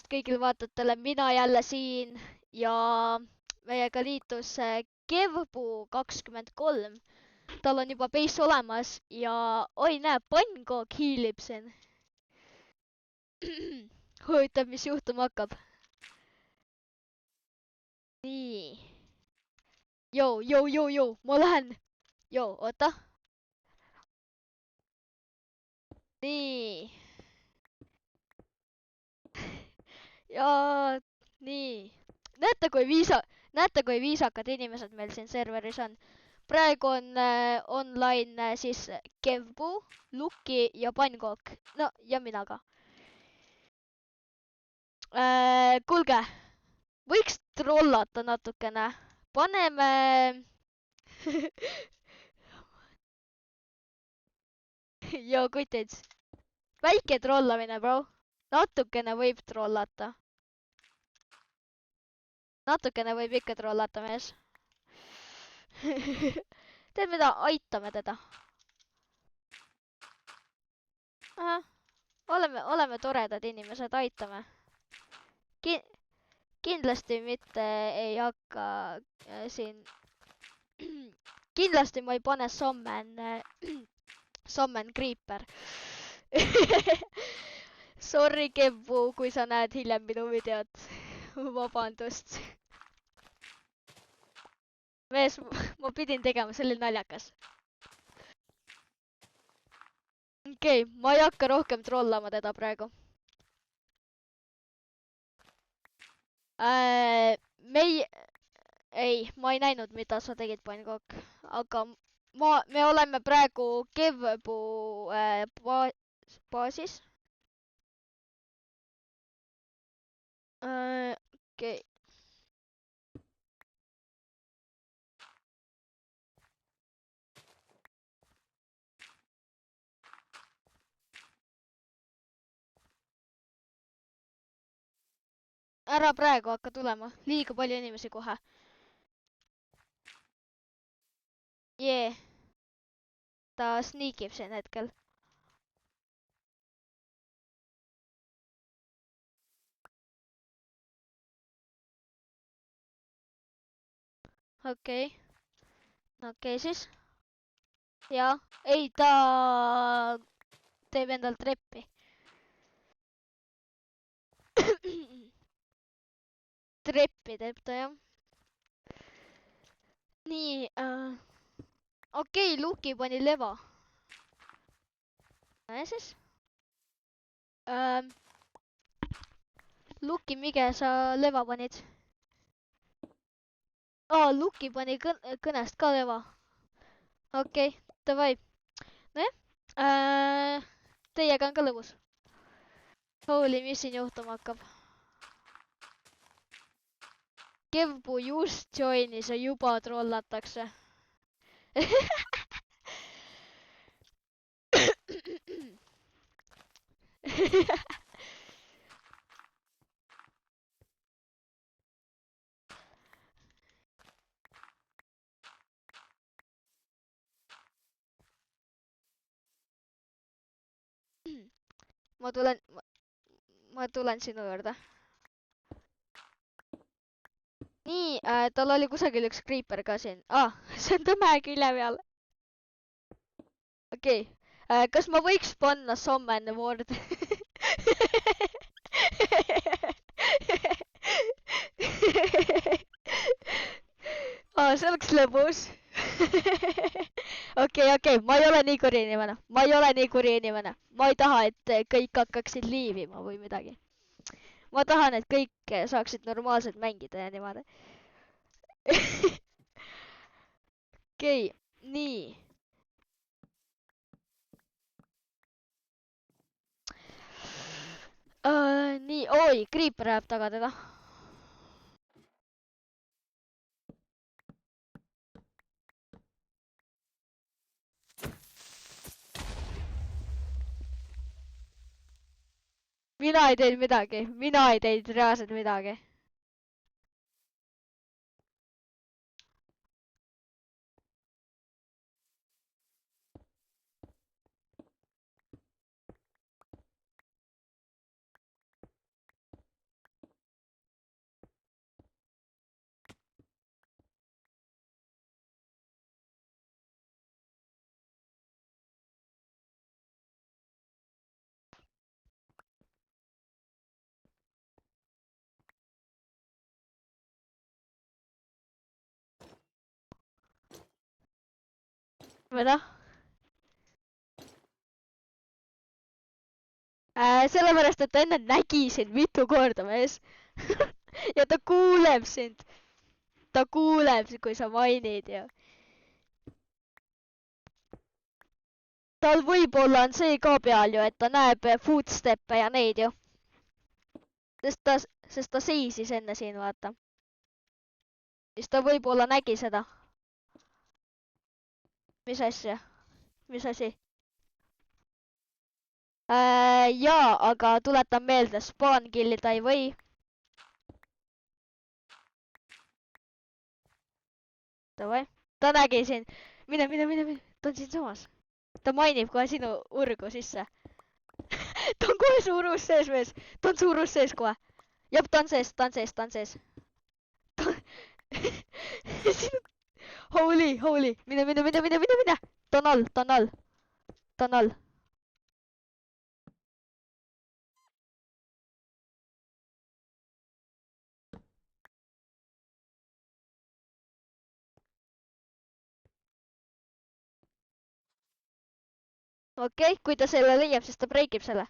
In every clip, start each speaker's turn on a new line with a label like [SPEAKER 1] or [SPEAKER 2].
[SPEAKER 1] tervist kõigile vaatajatele, mina jälle siin ja meiega liitus Kevbu23. Tal on juba base olemas ja oi näe, Pannkook hiilib siin. Huvitav, mis juhtuma hakkab. Nii. Jou, ma lähen. Jou, oota. Nii. Ja nii. Näete, kui viisakad inimesed meil siin serveris on. Praegu on online siis Kevbu, Luki ja Pannkook. No, ja mina ka. Kuulge, võiks trollata natukene. Paneme... Joo, kutits. Väike trollamine, bro. Natukene võib trollata. Natukene võib ikka trollata, mees. Tead mida, aitame teda. Aha. Oleme toredad inimesed, aitame. Kindlasti mitte ei hakka siin... Kindlasti ma ei pane Summon Creeper. Sorry, Kevbu, kui sa näed hiljem minu videot. Vabandust. Mees, ma pidin tegema, see oli naljakas. Okei, ma ei hakka rohkem trollama teda praegu. Ei, ma ei näinud, mida sa tegid, Pannkook. Aga me oleme praegu Kevbu baasis. Okei. Ära praegu hakka tulema, liiga palju inimesi kohe. Jee. Ta sneakib siin hetkel. Okei. Okei siis. Jaa. Ei, ta teeb endal treppi. Treppi teeb ta, jah. Nii. Okei, Luki pani leva. Näe siis. Luki, Mige, sa leva panid. Luki pani kõnest ka leva. Okei, davai. Nojah. Teiega on ka lõbus. Holy, mis siin juhtuma hakkab? Kevbu just joinis ja juba trollatakse. ma tulen sinu juurde. Nii, tal oli kusagil üks creeper ka siin. See on tõme külje peal. Okei. Kas ma võiks panna Summon Ward? See oleks lõbus. Okei, ma ei ole nii kuri inimene. Ma ei taha, et kõik hakkaksid liivima või midagi. Ma tahan, et kõik saaksid normaalselt mängida ja niimoodi. Okei, nii. Nii, oi, Creeper läheb taga teda. Mina ei teinud midagi, mina ei teinud reaalselt midagi. või noh. Sellepärast, et ta enne nägi sind mitu korda, mees. Ja ta kuuleb sind. Ta kuuleb, kui sa mainid ju. Tal võib-olla on see ka peal ju, et ta näeb footsteppe ja neid ju. Sest ta seisis enne siin, vaata. Siis ta võib-olla nägi seda. Mis asja? Mis asi? Jaa, aga tuletan meelde, spawn killida ei või. Davai. Ta nägi sind. Mine. Ta on siin samas. Ta mainib kohe sinu urgu sisse. Ta on kohe su urus sees, mees. Ta on su urus sees kohe. Jep, ta on sees. Sinu... Holy. Mine. Ta on all. Okei, kui ta selle leiab, siis ta breikib selle.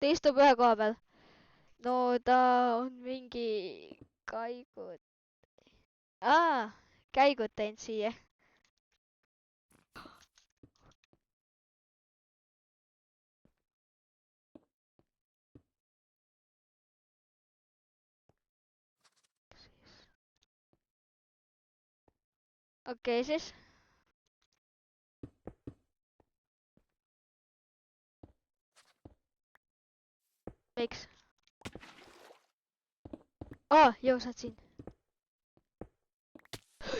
[SPEAKER 1] Ta istub ühe koha peal. No ta on mingi käigud. Käigud teinud siia. Okei, siis. Miks? Jõu, sa oled siin.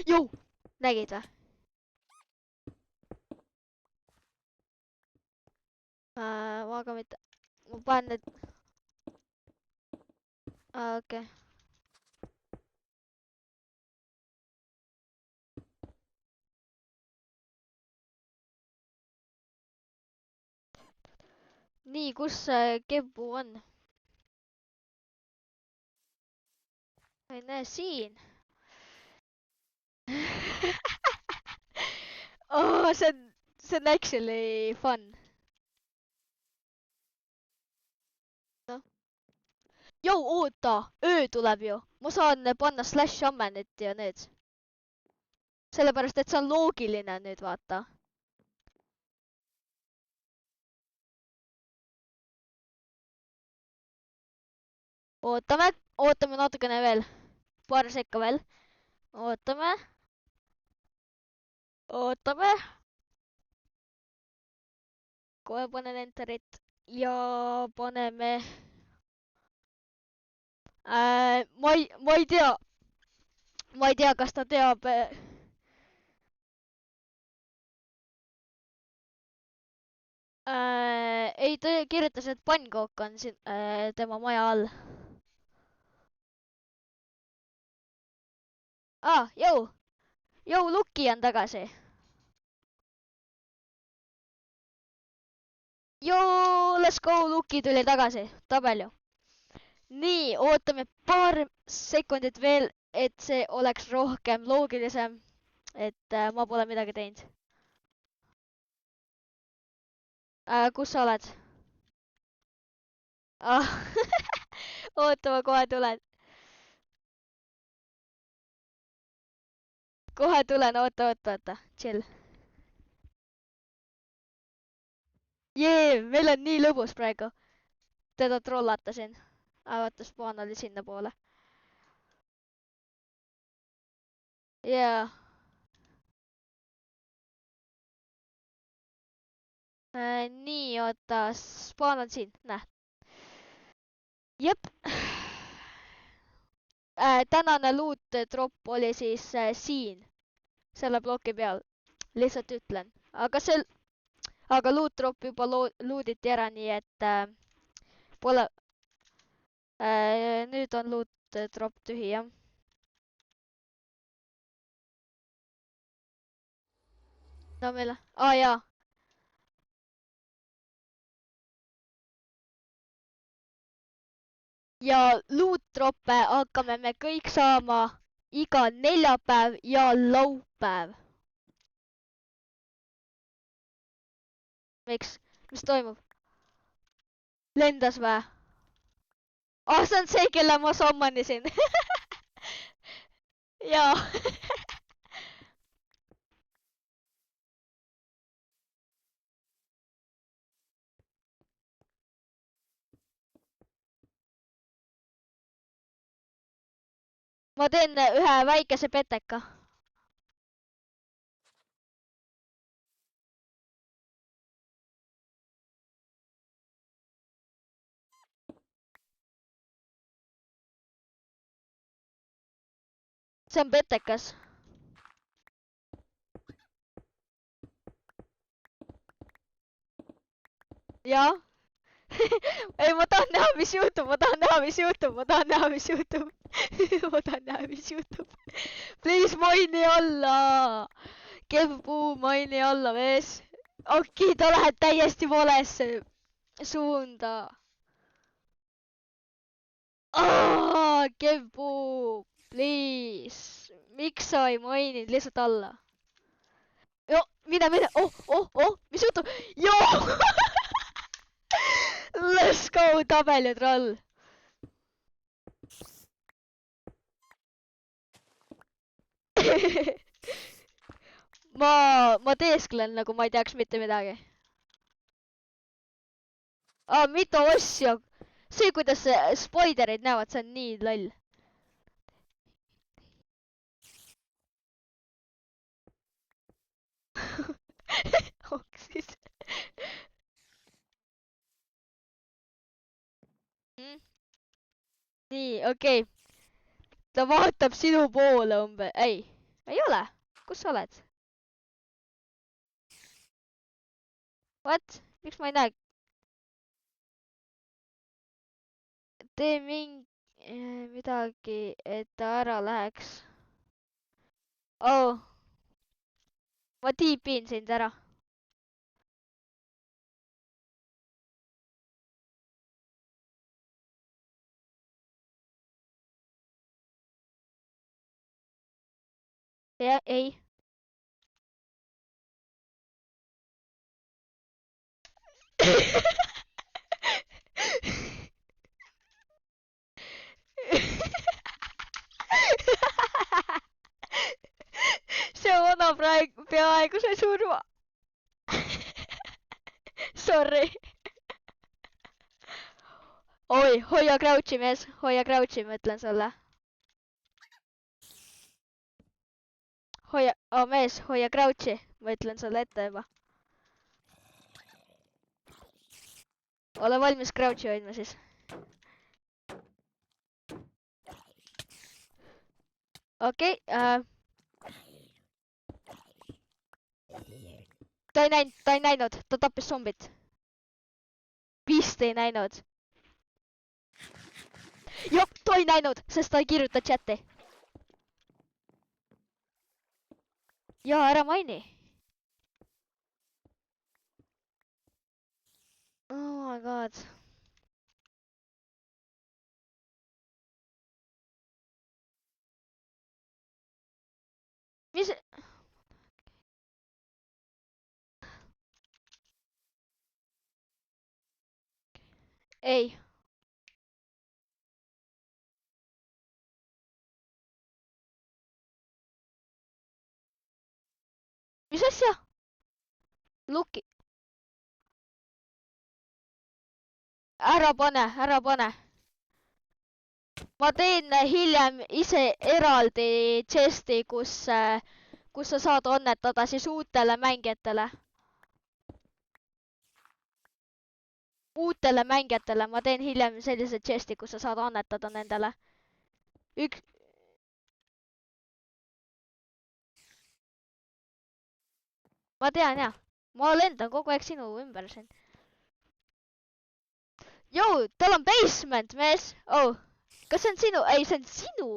[SPEAKER 1] Jõu! Nägid või? Ma ka mitte. Ma panen need... okei. Nii, kus see Kebbu on? Ma ei näe siin. See on actually fun. No. Jou, oota! Öö tuleb ju. Ma saan panna /ammenit ja need. Sellepärast, et see on loogiline nüüd, vaata. Ootame natukene veel. Paar sekka veel. Ootame. Kohe panen enterit. Ja paneme... ma ei tea. Ma ei tea, kas ta teab... ei, ta kirjutas, et pannkook on siin tema maja all. Jõu! Jõu, Luki on tagasi. Joo, let's go, Luki tuli tagasi. Tabel ju. Nii, ootame paar sekundit veel, et see oleks rohkem loogilisem. Et ma pole midagi teinud. Kus sa oled? Oota, ma kohe tulen. Kohe tulen, oota. Chill. Jee, meil on nii lõbus praegu. Teda trollata siin. Vaata, spaan oli sinna poole. Jaa. Nii, oota, spaan on siin, näe. Jep. Tänane loot drop oli siis siin. Selle ploki peal. Lihtsalt ütlen. Aga loot drop juba looditi ära, nii et pole... nüüd on loot drop tühi, jah. no meil... Aa jaa. Ja loot-troppe hakkame me kõik saama iga neljapäev ja laupäev. Miks? Mis toimub? Lendas vä? Ah, see on see, kelle ma sammanisin. Jaa. Ma teen ühe väikese peteka. See on petekas. Jaa. Ei, ma tahan näha, mis juhtub, ma tahan näha, mis juhtub, ma tahan näha, mis juhtub. Ma tahan näha, mis juhtub. Please maini alla. Kevpuu maini alla, mees. Okei, ta läheb täiesti valesse suunda. Kevpuu, please. Miks sa ei maininud lihtsalt alla? Jo, mine. Mis juhtub? Joo! Let's go, tabel ja troll. ma teesklen nagu ma ei teaks mitte midagi. Mitu asja. See, kuidas spoiderid näevad, see on nii loll. Oksis. Nii, okei. Ta vaatab sinu poole ei ole. Kus sa oled? What? Miks ma ei näe? Tee midagi, et ta ära läheks. Oh. Ma tiipin sind ära. Ja, ei. See vana peaaegu sai surma. Sorry. Oi, hoia crouch'i, mees. Hoia crouch'i, ma ütlen sulle. Mees, hoia crouch'i. Ma ütlen sulle ette juba. Ole valmis crouch'i hoidma siis. Okei. Ta ei näinud. Ta tappis zombit. Vist ei näinud. Jah, ta ei näinud, sest ta ei kirjuta chati. Jaa, ära maini. Oh my god. Mis... Ei. Mis asja? Luki. Ära pane. Ma teen hiljem ise eraldi chesti, kus sa saad annetada siis uutele mängijatele. Ma teen hiljem sellise chesti, kus sa saad annetada nendele. Ma tean jah. Ma lendan kogu aeg sinu ümber siin. Jou, tal on basement, mees. Oh, kas see on sinu? Ei, see on sinu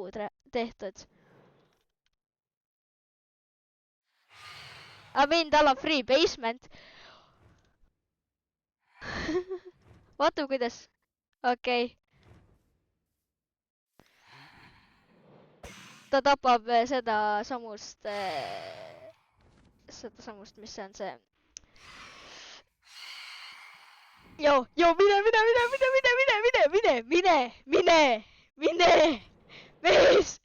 [SPEAKER 1] tehtud. tal on free basement. Vaata kuidas. Okei. Ta tapab seda samust, mis see on see. Joo, mine, mees,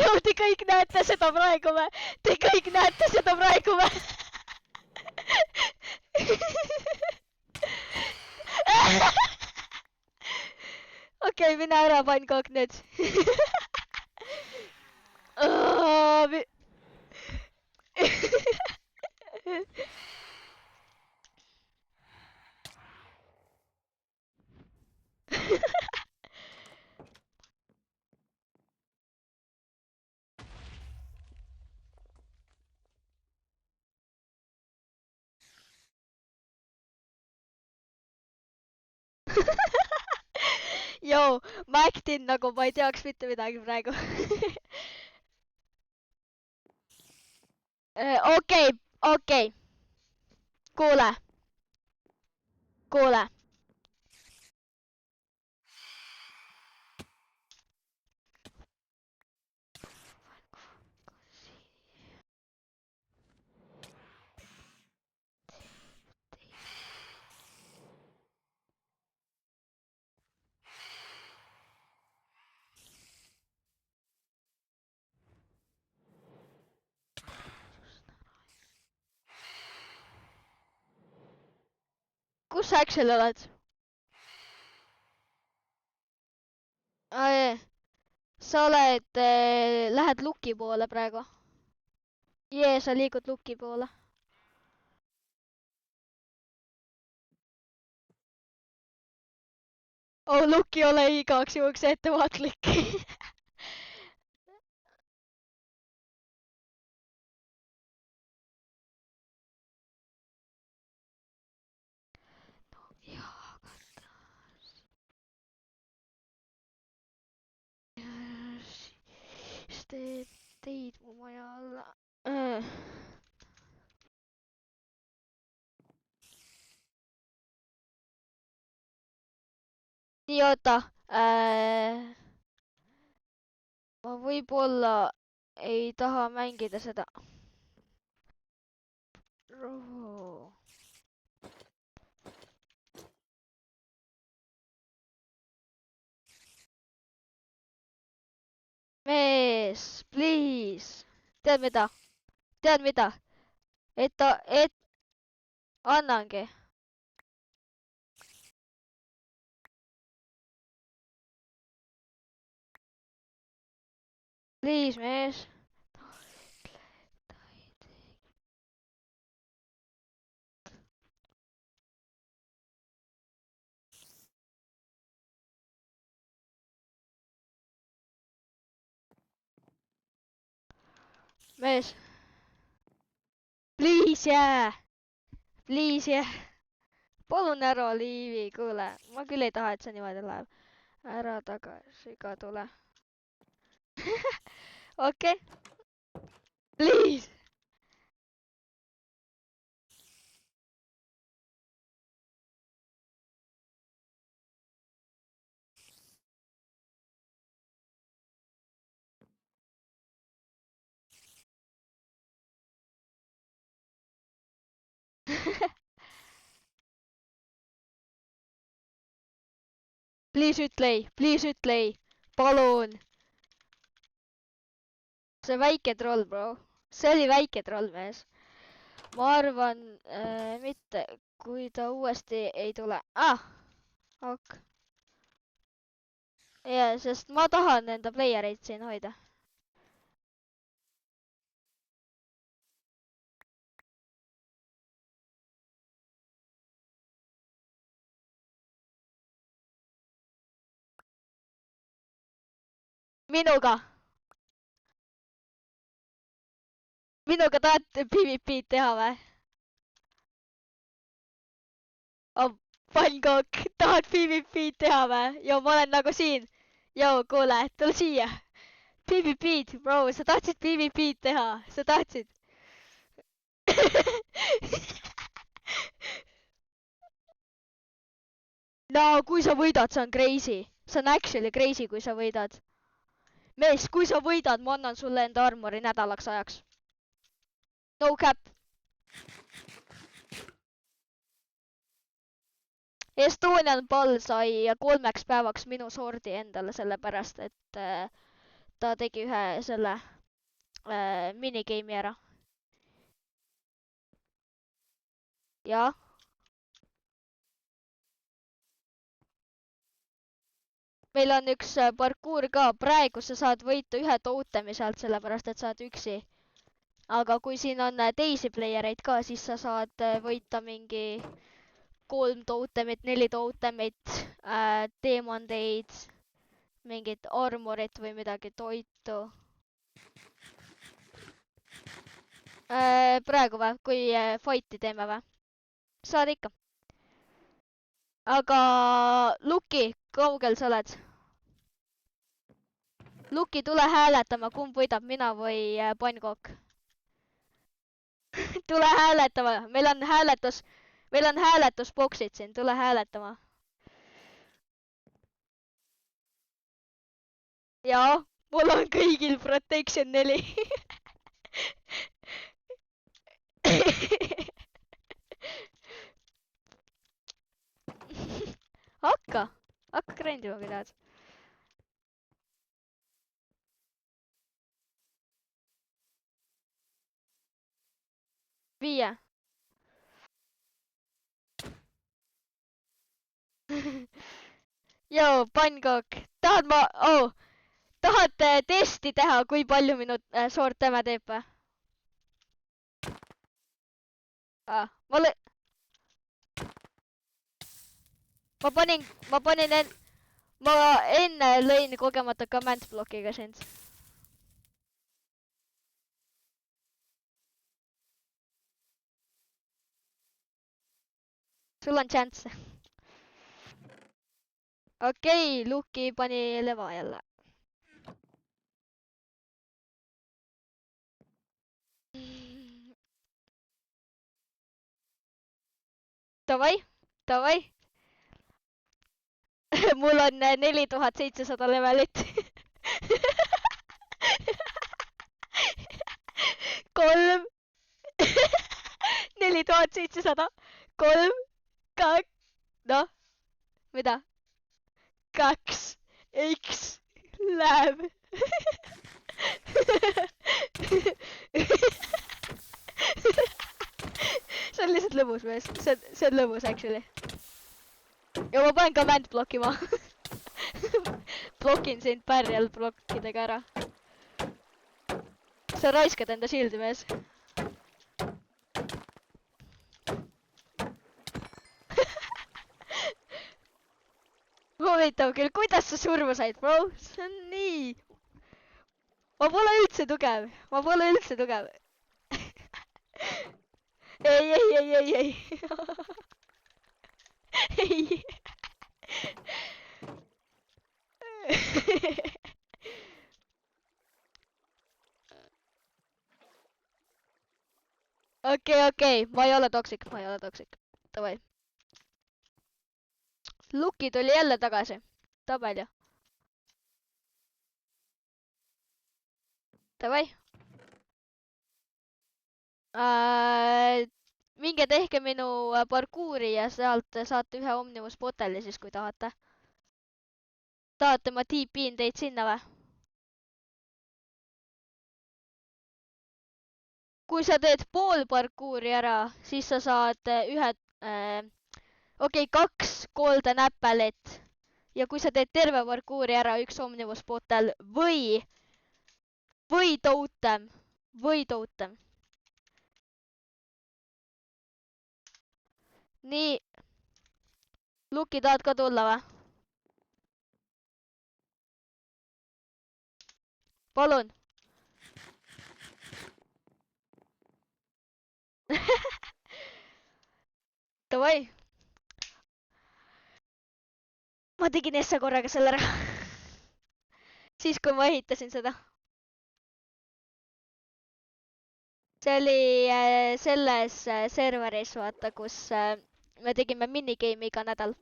[SPEAKER 1] Joo, te kõik näete seda praegu või? Te kõik näete seda praegu või? Okei, mine ära, pannkokk nüüd. Joo, ma actin nagu ma ei teaks mitte midagi praegu. Okei. Kuule. Kus sa Axel oled? Sa oled, lähed luki poole praegu. Jee, sa liigud luki poole. Oh, luki ole igaks juhuks ettevaatlik. Teid mu maja alla. Nii, oota. Ma võib-olla ei taha mängida seda. Mees, please. Tead mida? Annangi. Please, mees. Mees. Please, jää. Palun ära liivi, kuule. Ma küll ei taha, et see niimoodi läheb. Ära tagasi ka tule. Okei. Please. Please ütle ei. Palun. See väike troll, bro. See oli väike troll, mees. Ma arvan, mitte, kui ta uuesti ei tule. Ok. Jaa, sest ma tahan enda playereid siin hoida. Minuga tahad PvP'd teha või? Pannkokk, tahad PvP'd teha või? Joo, ma olen nagu siin. Joo, kuule, tule siia. PvP-d, bro, sa tahtsid PvP-d teha, sa tahtsid. no kui sa võidad, see on crazy. See on actually crazy, kui sa võidad. mees, kui sa võidad, ma annan sulle enda armori nädalaks ajaks. No cap. Estonian Ball sai 3 päevaks minu sordi endale, sellepärast et ta tegi ühe selle minigame'i ära. jah. meil on üks parkuur ka, praegu sa saad võita ühe totemi sealt, sellepärast et sa oled üksi. aga kui siin on teisi playereid ka, siis sa saad võita mingi 3 totemit, 4 totemit, teemandeid, mingit armorit või midagi, toitu. praegu või, kui fight'i teeme või? saad ikka. aga Luki, kaugel sa oled? Luki, tule hääletama, kumb võidab, mina või pannkokk? tule hääletama, meil on hääletusboksid siin, tule hääletama. jaa, mul on kõigil Protection 4. hakka grindima, kui tahad. Viie. joo, pannkokk, tahad testi teha, kui palju minu sword tema teeb või? ma enne lõin kogemata command blokiga sind. sul on chance. okei, Luki pani leva jälle. Davai. mul on 4700 levelit. 3 4700 3 2 noh, mida? 2 X läheb. see on lihtsalt lõbus, mees, see on lõbus actually. ja ma panen command blokkima. blokin sind barrier blokkidega ära. sa raiskad enda shield'i, mees. huvitav küll, kuidas sa surma said, bro? see on nii. ma pole üldse tugev. ei. ei. okei, ma ei ole toksik. Davai. Luki tuli jälle tagasi. Tabel. Davai. minge tehke minu parkuuri ja sealt saate ühe Omnibus boteli siis, kui tahate. tahate, ma TP-in teid sinna või? kui sa teed pool parkuuri ära, siis sa saad ühe, okei, 2 golden apple'it. ja kui sa teed terve parkuuri ära, 1 Omnibus botel või totem. nii. Luki, tahad ka tulla või? palun. Davai. ma tegin esse korraga selle ära. siis, kui ma ehitasin seda. see oli selles serveris, vaata, kus me tegime minigame'i iga nädal.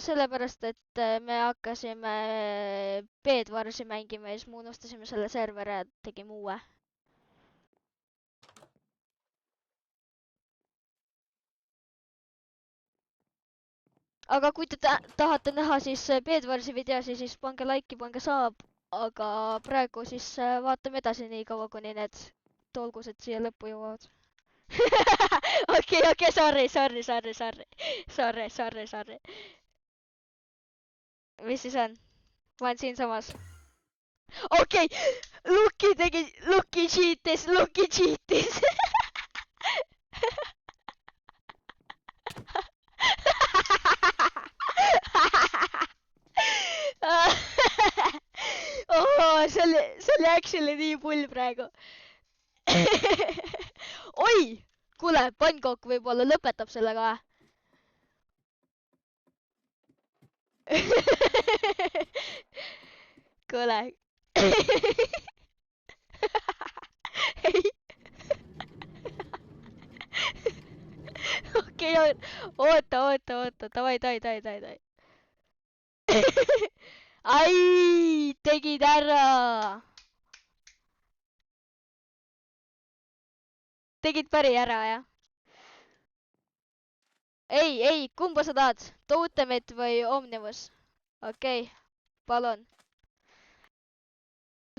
[SPEAKER 1] Sellepärast, et me hakkasime Bedwarsi mängima ja siis me unustasime selle serveri ja tegime uue. Aga kui te tahate näha siis Bedwarsi videosi, siis pange like'i, pange saab. Aga praegu siis vaatame edasi nii kaua, kuni need tolgused siia lõppu jõuavad. Okei, sorry. Mis siis on? Ma olen siinsamas. Okei, Luki cheatis. See oli actually nii pull praegu. Oi, kuule, Pankok võib-olla lõpetab selle ka. Kuule. Okei, oota, davai. Ai, tegid ära. Tegid päri ära, jah? Ei, kumba sa tahad? Totemit või Omnivus? Okei, palun.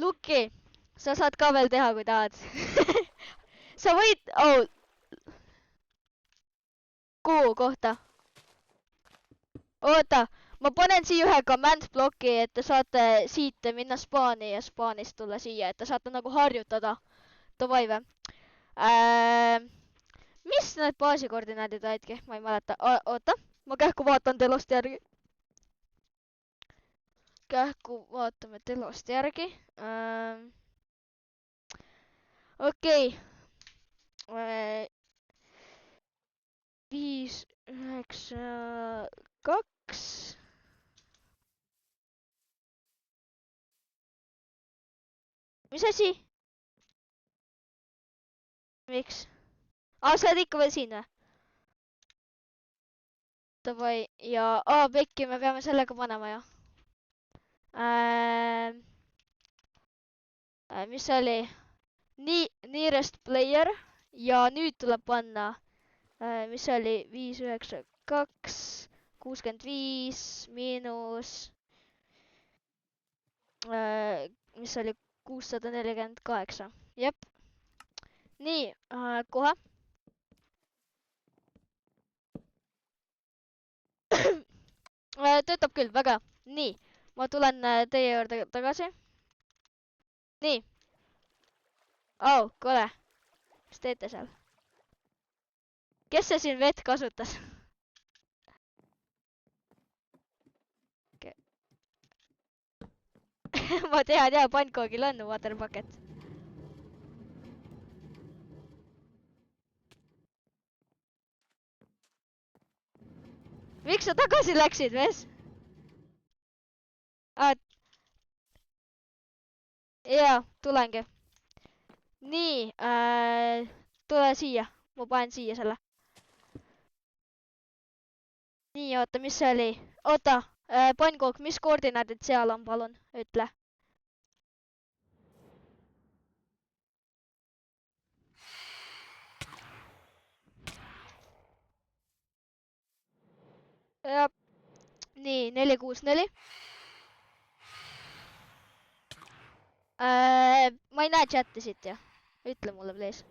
[SPEAKER 1] Luki, sa saad ka veel teha, kui tahad. Sa võid... Oh. Kuhu kohta? Oota, ma panen siia ühe command bloki, et te saate siit minna spaani ja spaanist tulla siia, et te saate nagu harjutada. Davai või? Mis need baasi koordinaadid olidki? Ma ei mäleta. Oota, ma kähku vaatan telost järgi. Kähku vaatame telost järgi. Okei. 5, 9, 2. Mis asi? Miks? Sa oled ikka veel siin või? Davai, ja pekki me peame sellega panema, jah. Mis see oli? Nearest player ja nüüd tuleb panna, mis see oli? 5, 9, 2, 65 miinus, mis oli 648, jep. Nii, kohe. Töötab küll, väga. Nii, ma tulen teie juurde tagasi. Nii. Kuule. Mis teete seal? Kes see siin vett kasutas? Ma tean, jah, Pankogil on water bucket. Miks sa tagasi läksid, mees? Jaa, tulengi. Nii, tule siia. Ma panen siia selle. Nii, oota, mis see oli? Oota, Pankog, mis koordinaadid seal on, palun, ütle. Jah. Nii, 464. Ma ei näe chati siit ju. Ütle mulle, please.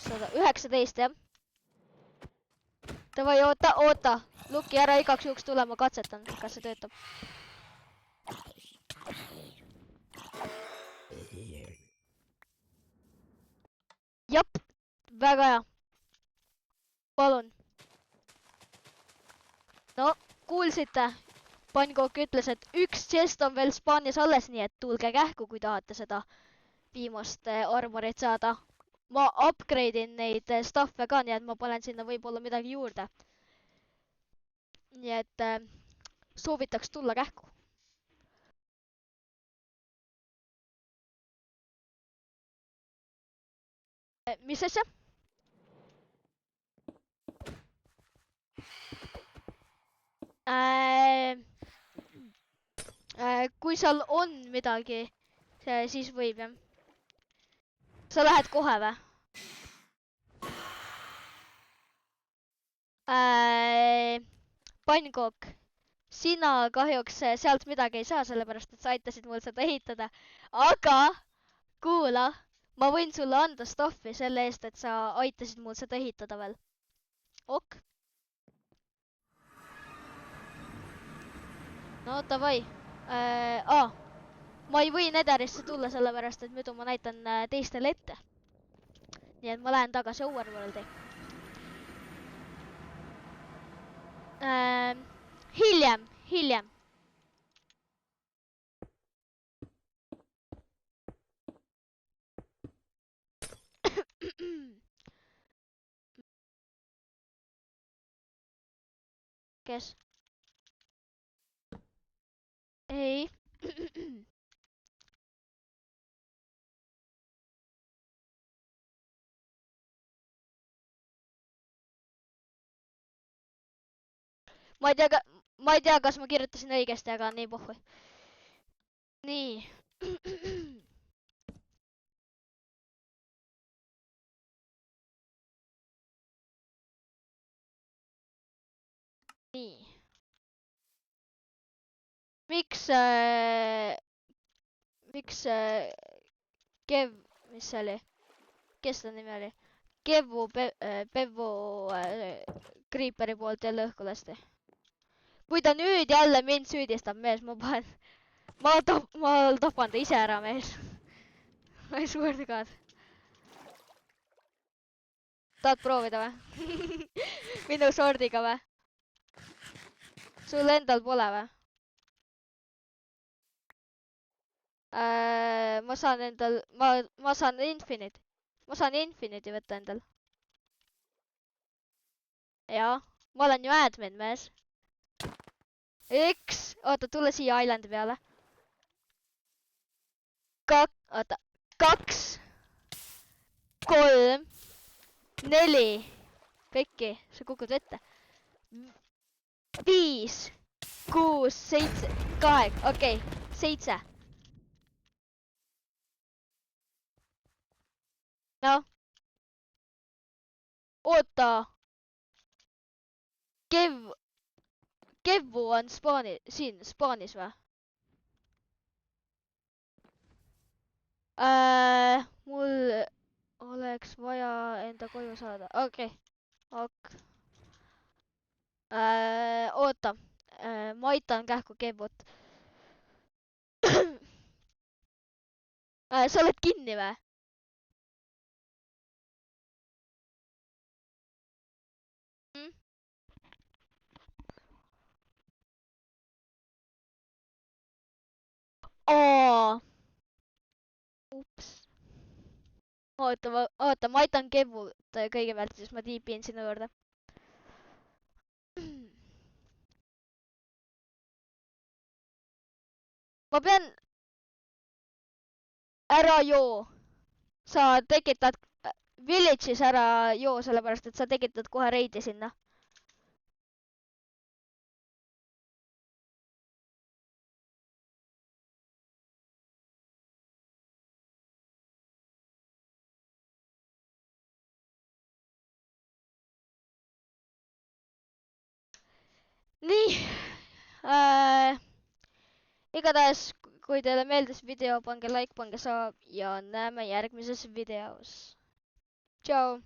[SPEAKER 1] Sada 19, jah. Davai, oota. Luki ära igaks juhuks tule, ma katsetan, kas see töötab. Jap, väga hea. Palun. No, kuulsite? Pankok ütles, et üks chest on veel spaanis alles, nii et tulge kähku, kui tahate seda viimast armorit saada. ma upgrade in neid stuff'e ka, nii et ma panen sinna võib-olla midagi juurde. Nii et soovitaks tulla kähku. Mis asja? Kui seal on midagi, siis võib jah. Sa lähed kohe või? Pannkook, sina kahjuks sealt midagi ei saa, sellepärast et sa aitasid mul seda ehitada. Aga kuula, ma võin sulle anda stuffi selle eest, et sa aitasid mul seda ehitada veel. Ok. No davai. Ma ei või Netherisse tulla sellepärast, et muidu ma näitan teistele ette. Nii et ma lähen tagasi Overworldi. Hiljem. Kes? Ei. ma ei tea, kas ma kirjutasin õigesti, aga nii pohhui. Nii. Nii. Miks Kev, mis see oli? Kes ta nimi oli? Pevvu Creeperi poolt jälle õhku lasti. Kui ta nüüd jälle mind süüdistab, mees, ma tapan ta ise ära, mees. I swear to god. Tahad proovida või? Minu sordiga või? Sul endal pole või? Ma saan endal, ma saan Infinite. Ma saan Infinite'i võtta endal. Jaa, ma olen ju admin, mees. Oota, tule siia islandi peale. 2, 3, 4. Pekki, sa kukud vette. 5, 6, 7, 8, okei, 7. No. Oota. Kevvu on siin spawnis või? Mul oleks vaja enda koju saada. Okei. Ok. Oota. Ma aitan kähku Kevvut. Sa oled kinni või? Ups. Oota, ma aitan Kevvut kõigepealt, siis ma tiipin sinu juurde. Ma pean... Ära joo. Sa tekitad... Village'is ära joo, sellepärast et sa tekitad kohe reidi sinna. Nii. Igatahes, kui teile meeldis video, pange like, pange sub ja näeme järgmises videos. Tšau!